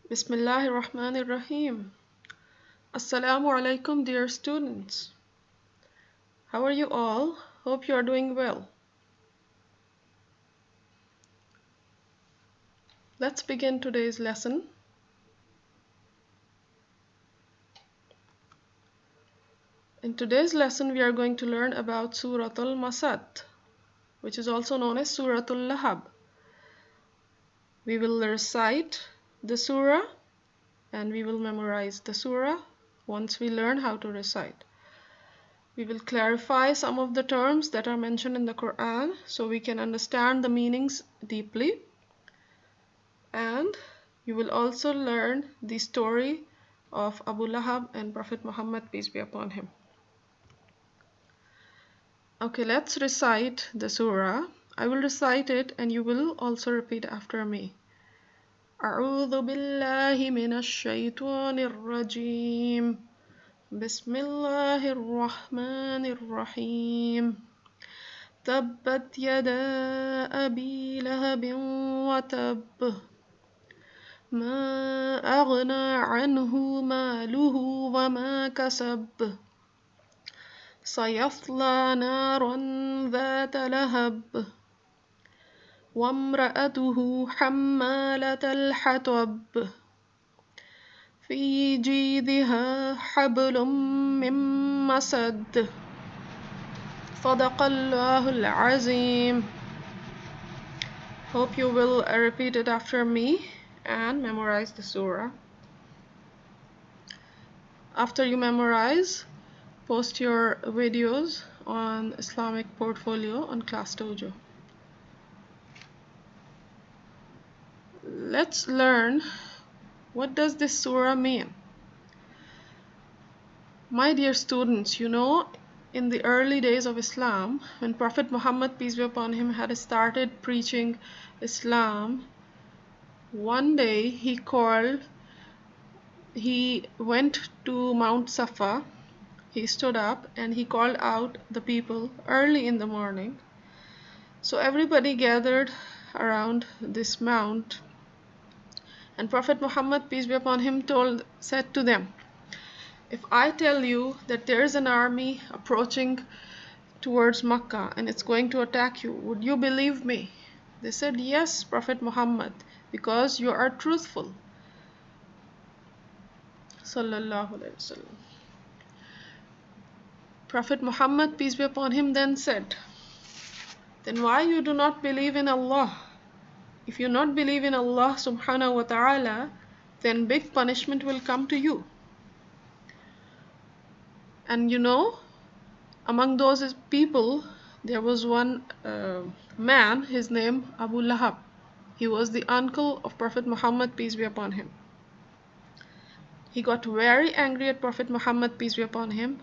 Bismillahir Rahmanir Rahim. Assalamu alaikum, dear students. How are you all? Hope you are doing well. Let's begin today's lesson. In today's lesson, we are going to learn about Surah Masad, which is also known as Surah Lahab. We will recite the surah and we will memorize the surah once we learn how to recite. We will clarify some of the terms that are mentioned in the Quran so we can understand the meanings deeply. And you will also learn the story of Abu Lahab and Prophet Muhammad, peace be upon him. Okay, let's recite the surah. I will recite it and you will also repeat after me. أعوذ بالله من الشيطان الرجيم بسم الله الرحمن الرحيم تبت يدا أبي لهب وتب ما أغنى عنه ماله وما كسب سيصلى نارا ذات لهب وامرأته حمالة الحطب في جيدها حبل من مسد صدق الله العظيم. Hope you will repeat it after me and memorize the surah. After you memorize, post your videos on Islamic Portfolio on Class Dojo. Let's learn, what does this surah mean? My dear students, you know, in the early days of Islam, when Prophet Muhammad, peace be upon him, had started preaching Islam, one day he went to Mount Safa. He stood up and he called out the people early in the morning. So everybody gathered around this mount, and Prophet Muhammad, peace be upon him, said to them, if I tell you that there is an army approaching towards Makkah and it's going to attack you, would you believe me? They said, yes, Prophet Muhammad, because you are truthful. Sallallahu Alaihi Wasallam. Prophet Muhammad, peace be upon him, then said, then why you do not believe in Allah? If you not believe in Allah subhanahu wa ta'ala, then big punishment will come to you. And you know, among those people, there was one man, his name Abu Lahab. He was the uncle of Prophet Muhammad, peace be upon him. He got very angry at Prophet Muhammad, peace be upon him,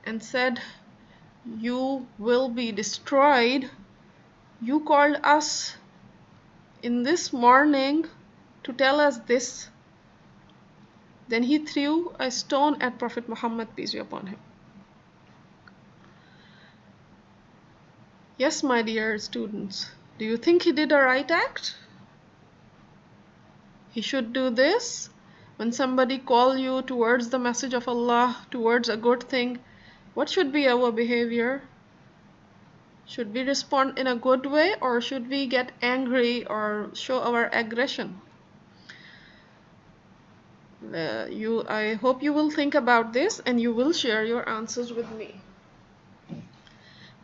and said, you will be destroyed. You called us in this morning to tell us this. Then he threw a stone at Prophet Muhammad, peace be upon him. Yes, my dear students, do you think he did a right act? He should do this. When somebody calls you towards the message of Allah, towards a good thing, what should be our behavior? Should we respond in a good way, or should we get angry or show our aggression? I hope you will think about this and you will share your answers with me.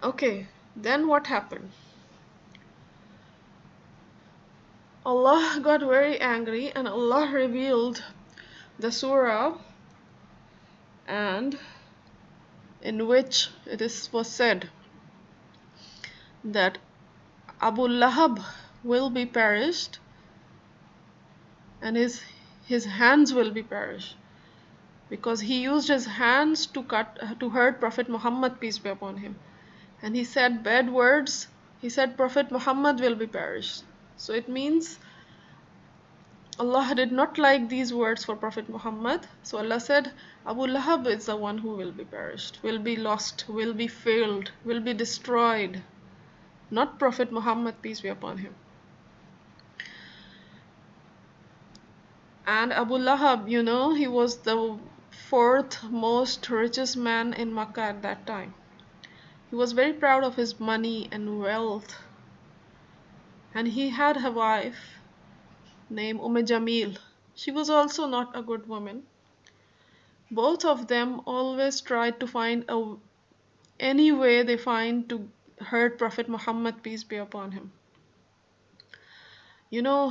Okay, then what happened? Allah got very angry and Allah revealed the surah, and in which was said that Abu Lahab will be perished and his hands will be perished, because he used his hands to hurt Prophet Muhammad, peace be upon him, and he said bad words. He said Prophet Muhammad will be perished. So it means Allah did not like these words for Prophet Muhammad. So Allah said Abu Lahab is the one who will be perished, will be lost, will be failed, will be destroyed, not Prophet Muhammad, peace be upon him. And Abu Lahab, he was the fourth most richest man in Makkah at that time. He was very proud of his money and wealth, and he had a wife named Jamil. She was also not a good woman. Both of them always tried to find any way they find to hurt Prophet Muhammad, peace be upon him.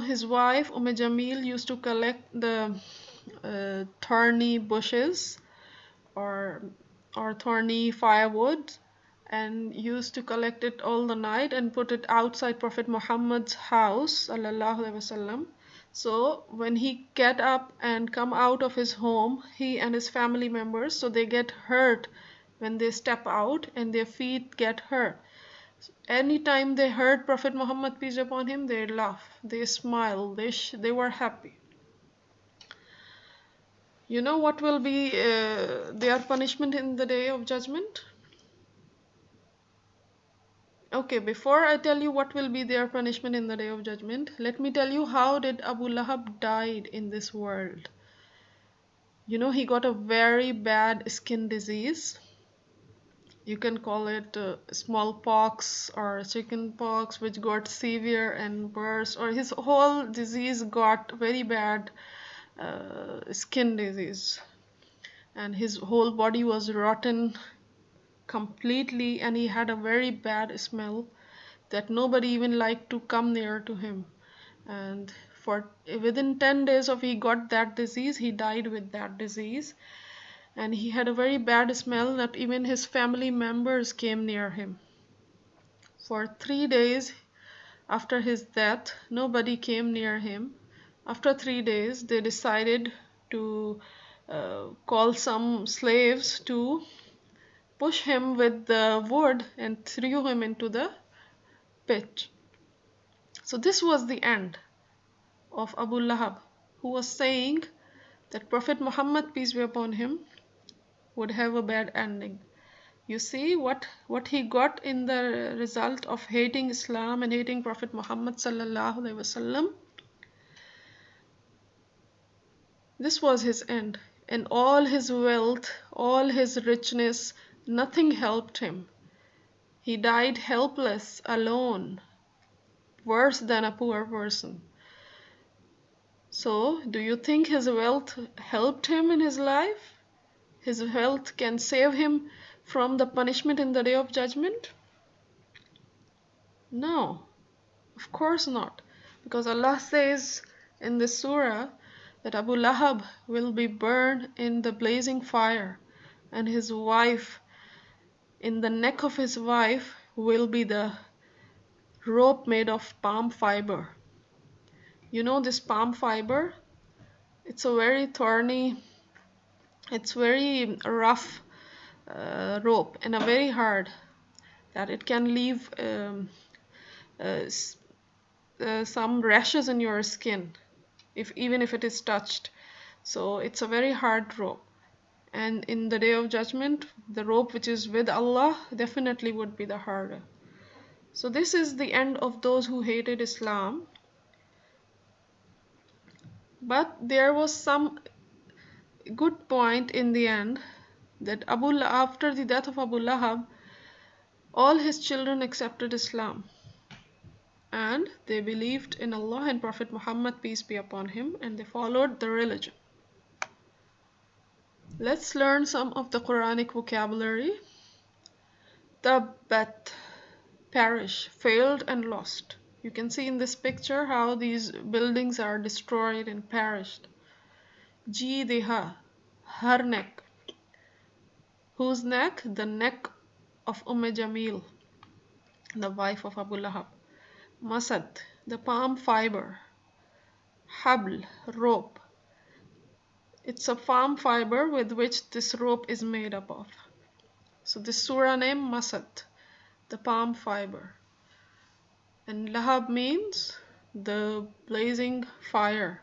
His wife Jamil used to collect the thorny bushes or thorny firewood, and used to collect it all the night and put it outside Prophet Muhammad's house sallallahu alaihi wasallam. So when he get up and come out of his home, he and his family members, so they get hurt when they step out and their feet get hurt. Anytime they heard Prophet Muhammad, peace be upon him, they laugh, they smile, they were happy. You know what will be their punishment in the day of judgment? Okay, before I tell you what will be their punishment in the day of judgment, let me tell you how did Abu Lahab died in this world. He got a very bad skin disease. You can call it smallpox or chickenpox, which got severe and worse, or his whole disease got very bad skin disease, and his whole body was rotten completely, and he had a very bad smell that nobody even liked to come near to him. And within 10 days of he got that disease, he died with that disease, and he had a very bad smell that even his family members came near him. For 3 days after his death, nobody came near him. After 3 days, they decided to call some slaves to push him with the wood and threw him into the pit. So this was the end of Abu Lahab, who was saying that Prophet Muhammad, peace be upon him, would have a bad ending. You see what he got in the result of hating Islam and hating Prophet Muhammad sallallahu alaihi wasallam. This was his end, and all his wealth, all his richness, nothing helped him. He died helpless, alone, worse than a poor person. So, do you think his wealth helped him in his life? His wealth can save him from the punishment in the day of judgment? No, of course not. Because Allah says in this surah that Abu Lahab will be burned in the blazing fire, and his wife, in the neck of his wife, will be the rope made of palm fiber. This palm fiber, it's a very thorny, it's very rough rope, and a very hard, that it can leave some rashes in your skin even if it is touched. So it's a very hard rope, and in the day of judgment, the rope which is with Allah definitely would be the harder. So this is the end of those who hated Islam. But there was some good point in the end, that after the death of Abu Lahab, all his children accepted Islam, and they believed in Allah and Prophet Muhammad, peace be upon him, and they followed the religion. Let's learn some of the Quranic vocabulary. Tabbat, perish, failed and lost. You can see in this picture how these buildings are destroyed and perished. Jidiha, her neck. Whose neck? The neck of Jamil, the wife of Abu Lahab. Masad, the palm fiber. Habl, rope. It's a palm fiber with which this rope is made up of. So this surah name, Masad, the palm fiber. And Lahab means the blazing fire.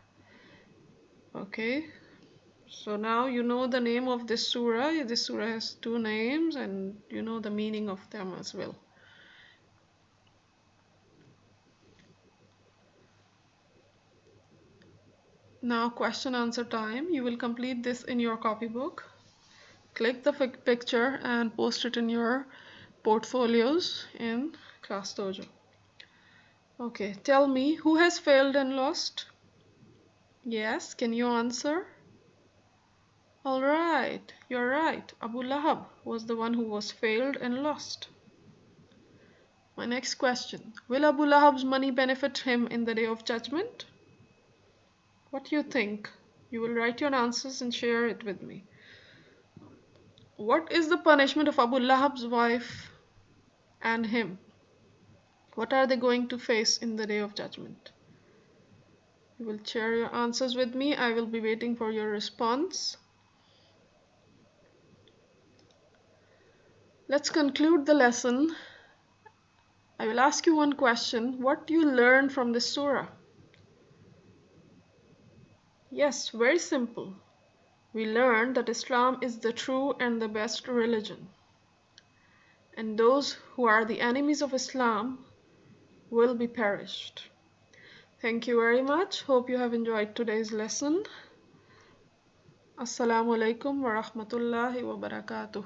Okay, so now you know the name of this surah. This surah has 2 names, and you know the meaning of them as well. Now question answer time. You will complete this in your copybook. Click the picture and post it in your portfolios in Class Dojo. Okay, tell me, who has failed and lost? Yes, can you answer? Alright, you're right. Abu Lahab was the one who was failed and lost. My next question. Will Abu Lahab's money benefit him in the day of judgment? What do you think? You will write your answers and share it with me. What is the punishment of Abu Lahab's wife and him? What are they going to face in the day of judgment? You will share your answers with me. I will be waiting for your response. Let's conclude the lesson. I will ask you one question. What do you learn from this surah? Yes, very simple. We learn that Islam is the true and the best religion. And those who are the enemies of Islam will be perished. Thank you very much. Hope you have enjoyed today's lesson. Assalamu alaikum wa rahmatullahi wa barakatuh.